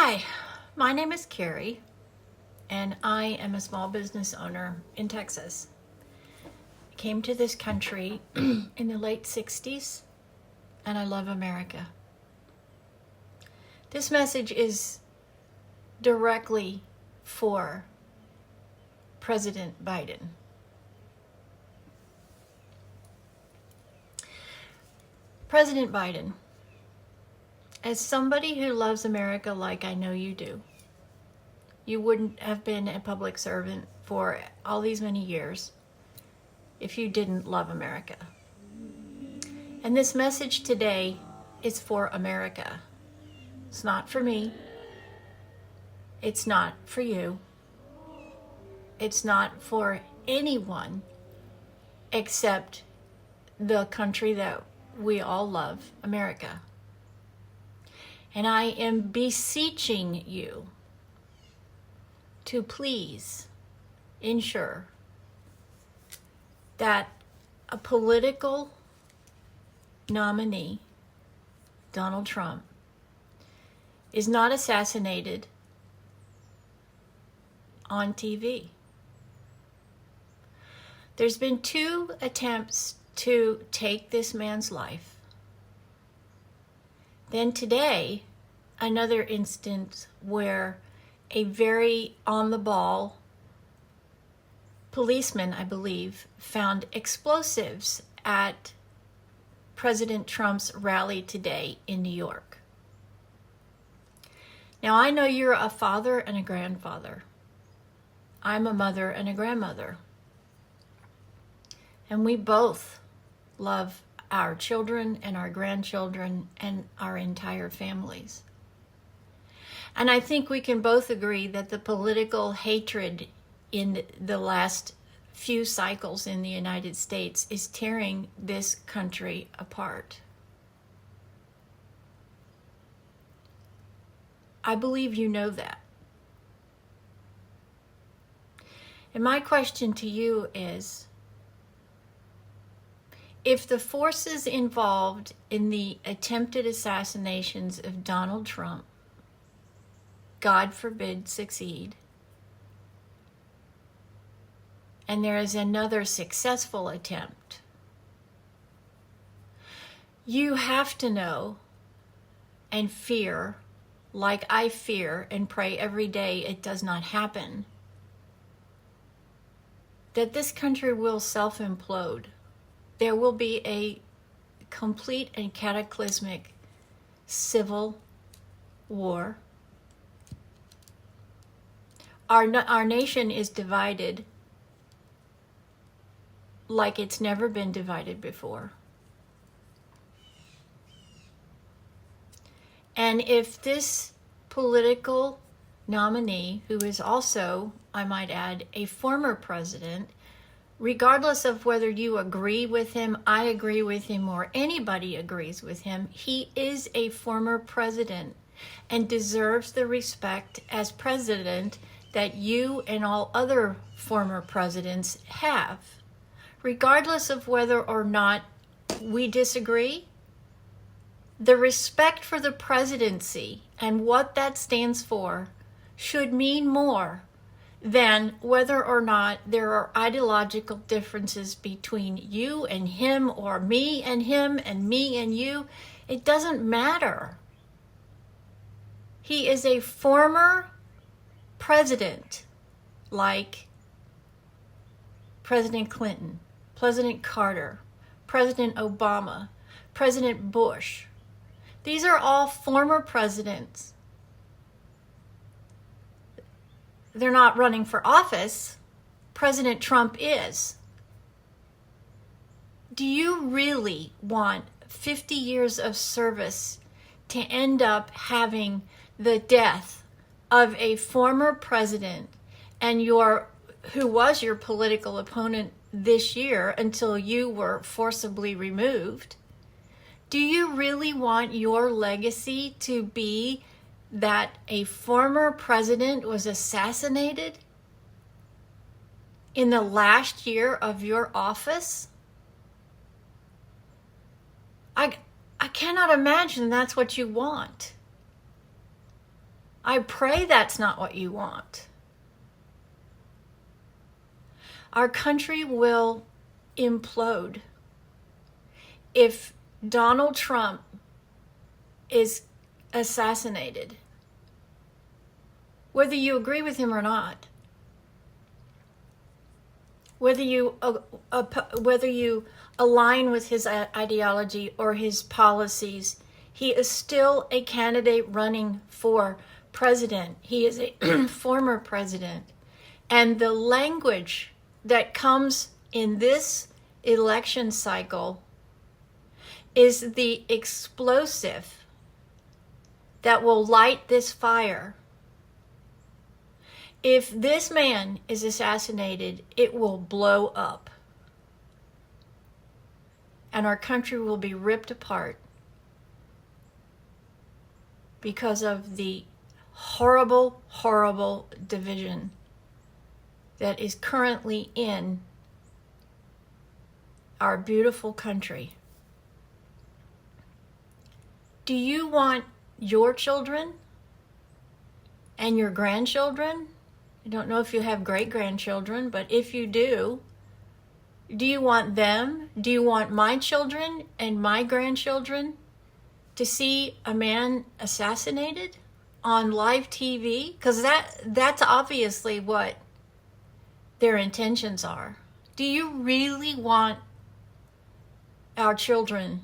Hi, my name is Carrie, and I am a small business owner in Texas. I came to this country in the late 60s, and I love America. This message is directly for President Biden. President Biden, as somebody who loves America like I know you do, you wouldn't have been a public servant for all these many years if you didn't love America. And this message today is for America. It's not for me. It's not for you. It's not for anyone except the country that we all love, America. And I am beseeching you to please ensure that a political nominee, Donald Trump, is not assassinated on TV. There's been 2 attempts to take this man's life. Then today, another instance where a very on-the-ball policeman, I believe, found explosives at President Trump's rally today in New York. Now, I know you're a father and a grandfather. I'm a mother and a grandmother. And we both love our children and our grandchildren and our entire families. And I think we can both agree that the political hatred in the last few cycles in the United States is tearing this country apart. I believe you know that. And my question to you is, if the forces involved in the attempted assassinations of Donald Trump, God forbid, succeed, and there is another successful attempt, you have to know and fear, like I fear and pray every day it does not happen, that this country will self-implode. There will be a complete and cataclysmic civil war. Our nation is divided like it's never been divided before. And if this political nominee, who is also, I might add, a former president, regardless of whether you agree with him, I agree with him, or anybody agrees with him, he is a former president and deserves the respect as president that you and all other former presidents have. Regardless of whether or not we disagree, the respect for the presidency and what that stands for should mean more than whether or not there are ideological differences between you and him, or me and him, and me and you. It doesn't matter. He is a former president, like President Clinton, President Carter, President Obama, President Bush. These are all former presidents. They're not running for office. President Trump is. Do you really want 50 years of service to end up having the death of a former president and who was your political opponent this year until you were forcibly removed? Do you really want your legacy to be that a former president was assassinated in the last year of your office? I cannot imagine that's what you want. I pray that's not what you want. Our country will implode if Donald Trump is assassinated, whether you agree with him or not, whether you align with his ideology or his policies. He is still a candidate running for president. He is a former president. And the language that comes in this election cycle is the explosive that will light this fire. If this man is assassinated, it will blow up. And our country will be ripped apart because of the horrible, horrible division that is currently in our beautiful country. Do you want your children and your grandchildren? I don't know if you have great-grandchildren, but if you do you want them? Do you want my children and my grandchildren to see a man assassinated on live TV? Because that's obviously what their intentions are. Do you really want our children,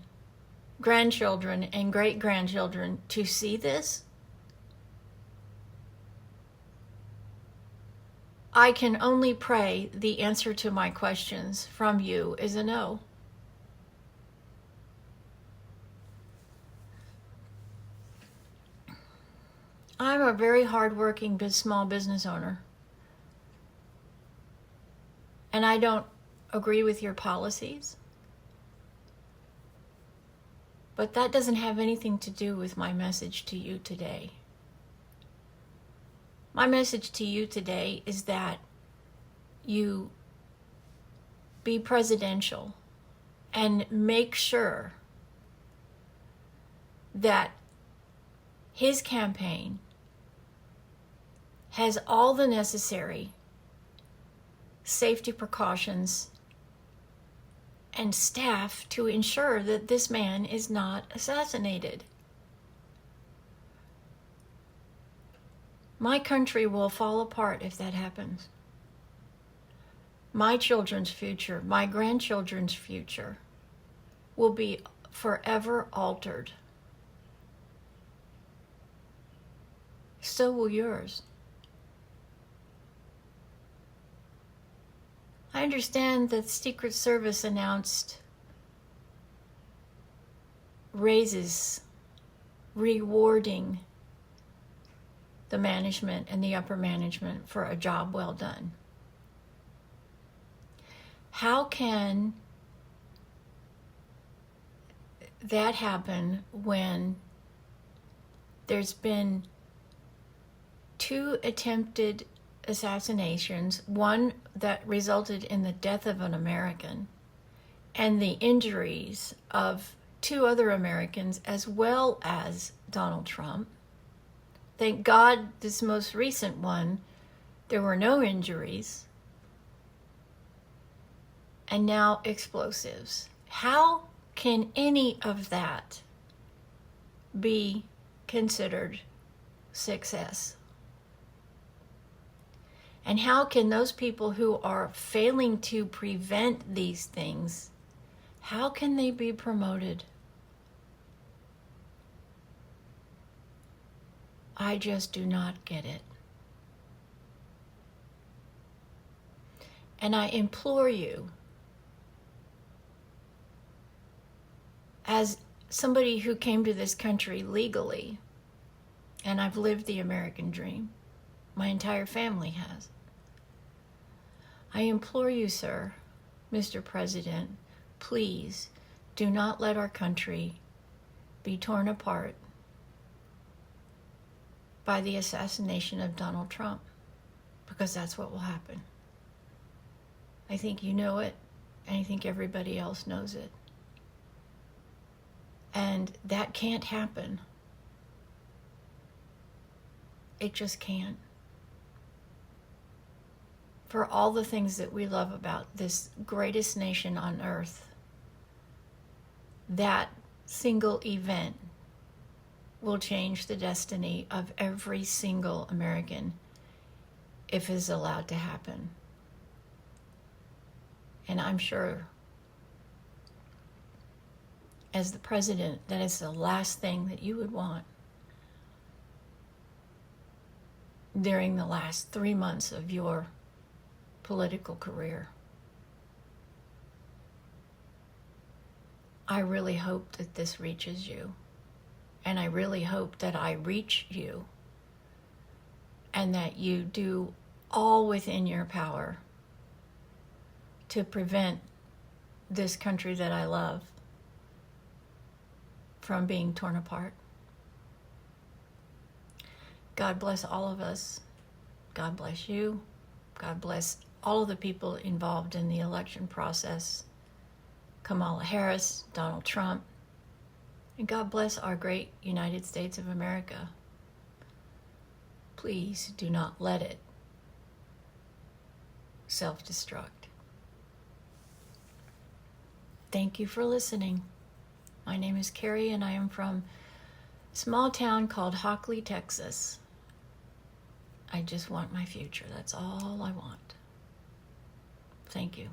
grandchildren, and great-grandchildren to see this? I can only pray the answer to my questions from you is a no. I'm a very hardworking small business owner. And I don't agree with your policies. But that doesn't have anything to do with my message to you today. My message to you today is that you be presidential and make sure that his campaign has all the necessary safety precautions and staff to ensure that this man is not assassinated. My country will fall apart if that happens. My children's future, my grandchildren's future will be forever altered. So will yours. I understand that the Secret Service announced raises rewarding the management and the upper management for a job well done. How can that happen when there's been 2 attempted assassinations, one that resulted in the death of an American and the injuries of 2 other Americans as well as Donald Trump? Thank God this most recent one, there were no injuries. And now explosives. How can any of that be considered success? And how can those people who are failing to prevent these things, how can they be promoted? I just do not get it. And I implore you, as somebody who came to this country legally, and I've lived the American dream, my entire family has. I implore you, sir, Mr. President, please do not let our country be torn apart by the assassination of Donald Trump, because that's what will happen. I think you know it, and I think everybody else knows it. And that can't happen It just can't. For all the things that we love about this greatest nation on earth, that single event will change the destiny of every single American if it's allowed to happen. And I'm sure, as the president, that is the last thing that you would want during the last 3 months of your political career. I really hope that this reaches you. And I really hope that I reach you and that you do all within your power to prevent this country that I love from being torn apart. God bless all of us. God bless you. God bless all of the people involved in the election process. Kamala Harris, Donald Trump, and God bless our great United States of America. Please do not let it self-destruct. Thank you for listening. My name is Carrie, and I am from a small town called Hockley, Texas. I just want my future. That's all I want. Thank you.